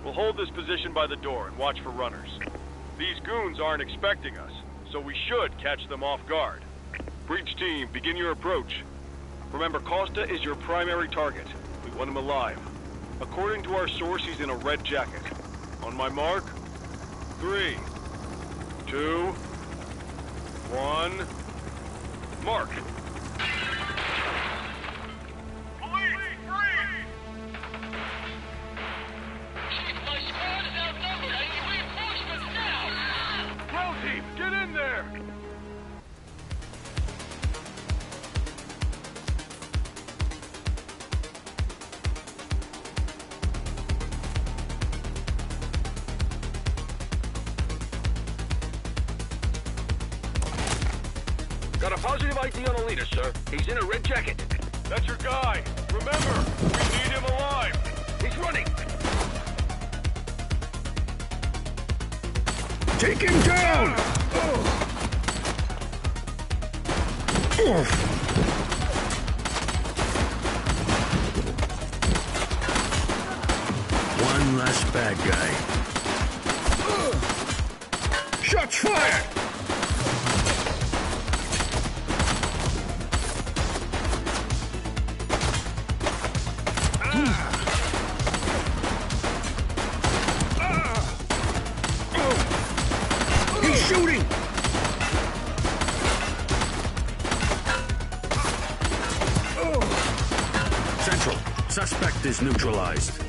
We'll hold this position by the door and watch for runners. These goons aren't expecting us, so we should catch them off guard. Breach team, begin your approach. Remember, Costa is your primary target. We want him alive. According to our source, he's in a red jacket. On my mark, 3, 2, 1, mark! Get in there! Got a positive ID on the leader, sir. He's in a red jacket. That's your guy. Remember, we need him alive. He's running. Take him down! One less bad guy. Shots fired! He's shooting! Central, suspect is neutralized.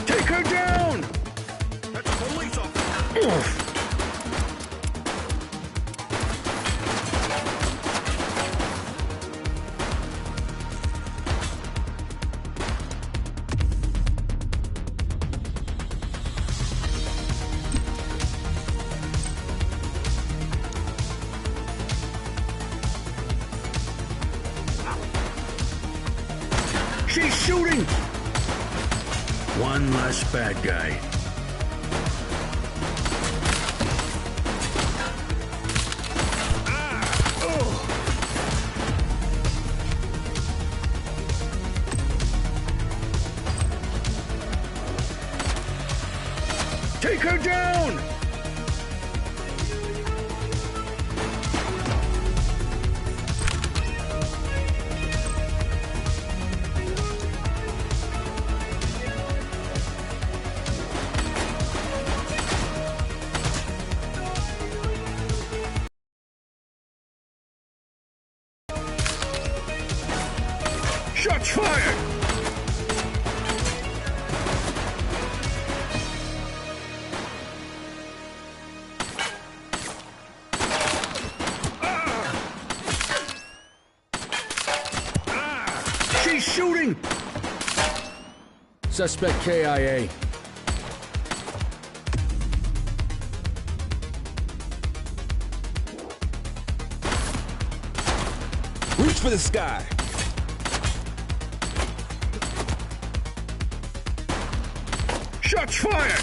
Take her down! That's a police officer! She's shooting! One less bad guy. Take her down! Shots fired! She's shooting! Suspect KIA. Reach for the sky. Shots fired!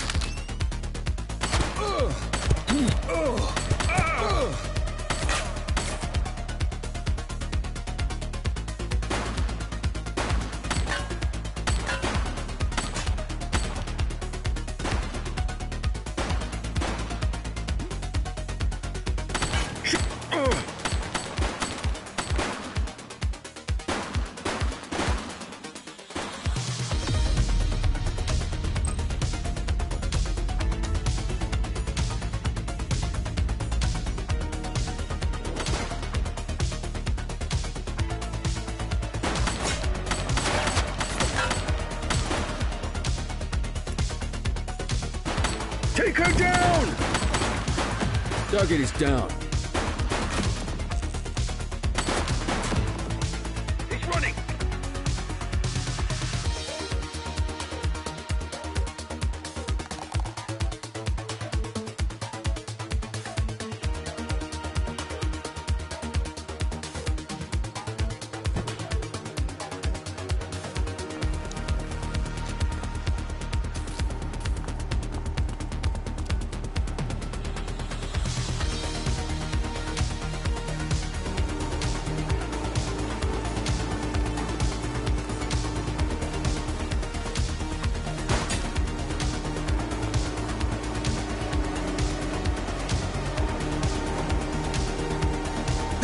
Take her down! Target is down. He's running.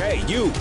Hey, you!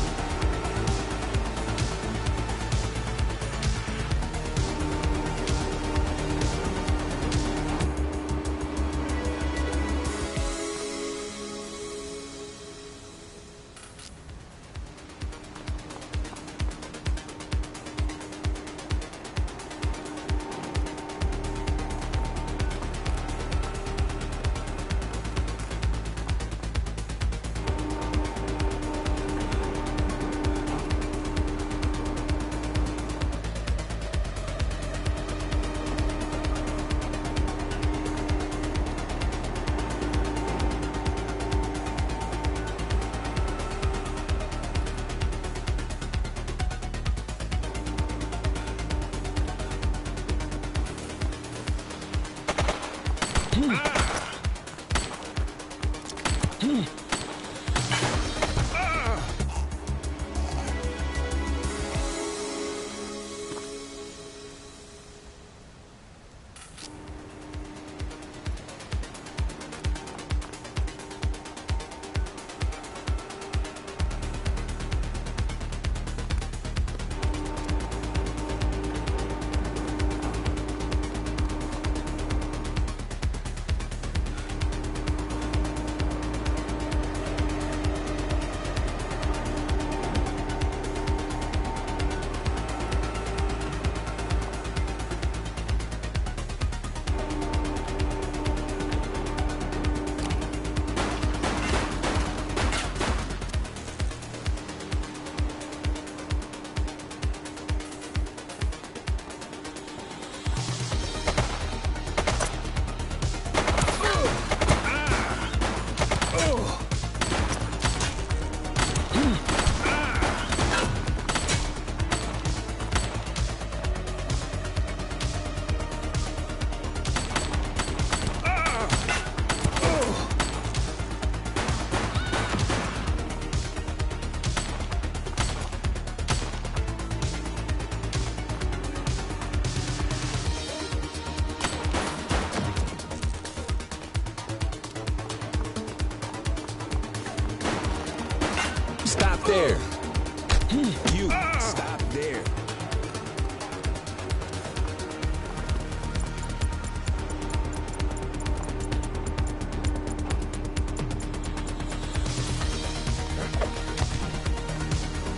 Stop there. You, stop there.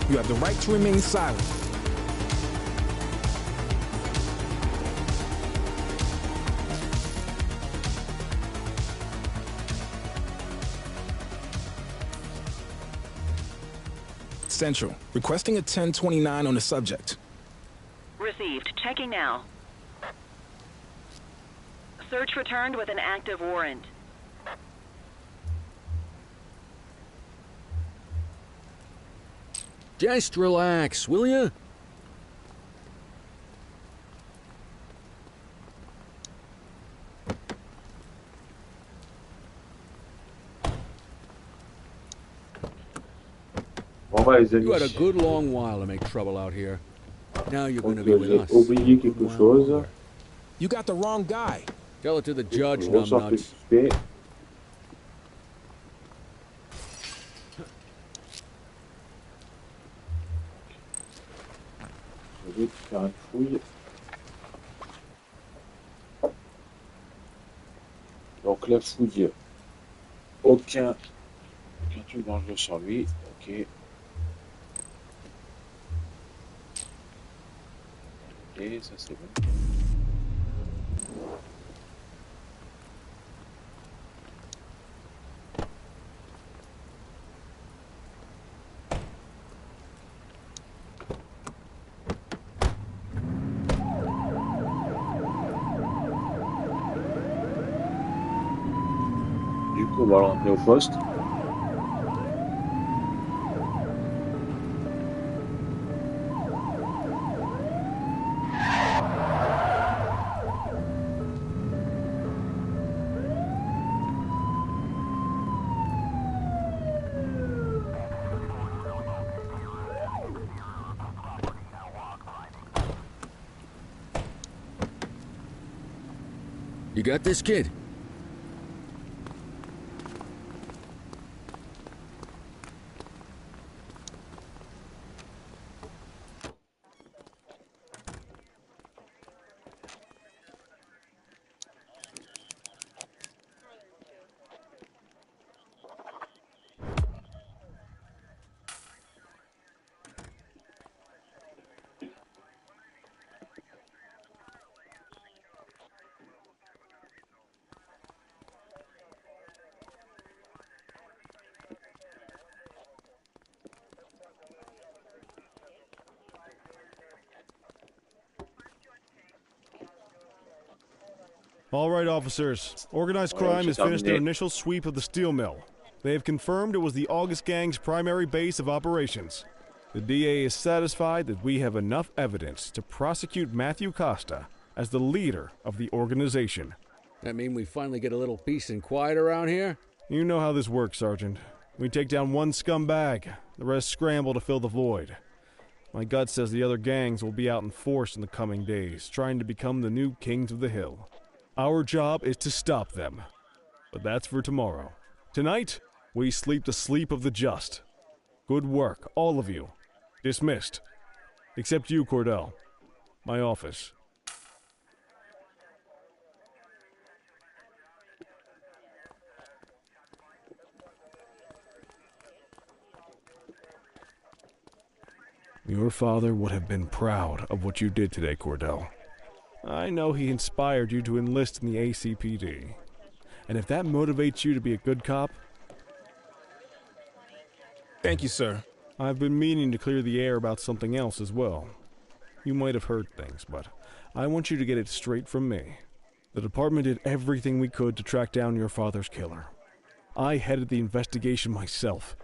You have the right to remain silent. Central, requesting a 1029 on the subject. Received. Checking now. Search returned with an active warrant. Just relax, will ya? You had a good long while to make trouble out here. Now you're going to be with us. Oublié quelque chose. You got the wrong guy. Tell it to the judge, numbnuts. Je vais faire une fouille. Donc la fouille. Aucun truc dangereux sur lui. Ok. Et ça c'est bon. Du coup on va l'emmener au poste. You got this, kid? All right, officers. Organized crime has finished their initial sweep of the steel mill. They have confirmed it was the August Gang's primary base of operations. The DA is satisfied that we have enough evidence to prosecute Matthew Costa as the leader of the organization. That mean we finally get a little peace and quiet around here? You know how this works, Sergeant. We take down one scumbag, the rest scramble to fill the void. My gut says the other gangs will be out in force in the coming days, trying to become the new kings of the hill. Our job is to stop them. But that's for tomorrow. Tonight, we sleep the sleep of the just. Good work, all of you. Dismissed. Except you, Cordell. My office. Your father would have been proud of what you did today, Cordell. I know he inspired you to enlist in the ACPD. And if that motivates you to be a good cop... Thank you, sir. I've been meaning to clear the air about something else as well. You might have heard things, but I want you to get it straight from me. The department did everything we could to track down your father's killer. I headed the investigation myself,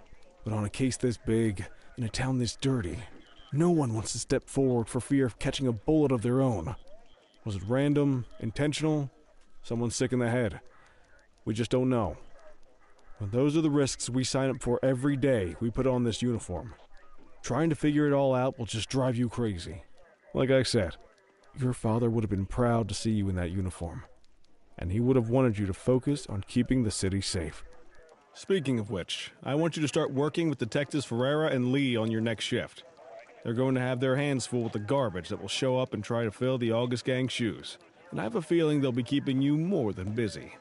but on a case this big, in a town this dirty, no one wants to step forward for fear of catching a bullet of their own. Was it random, intentional, someone sick in the head? We just don't know. But those are the risks we sign up for every day we put on this uniform. Trying to figure it all out will just drive you crazy. Like I said, your father would have been proud to see you in that uniform. And he would have wanted you to focus on keeping the city safe. Speaking of which, I want you to start working with Detectives Ferreira and Lee on your next shift. They're going to have their hands full with the garbage that will show up and try to fill the August Gang's shoes. And I have a feeling they'll be keeping you more than busy.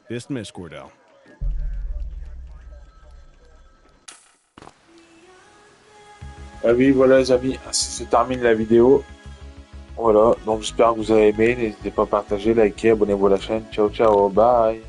Dismiss, Cordell. Oui, voilà les amis, ainsi se termine la vidéo. Voilà, donc j'espère que vous avez aimé. N'hésitez pas à partager, liker, abonnez-vous à la chaîne. Ciao, ciao, bye.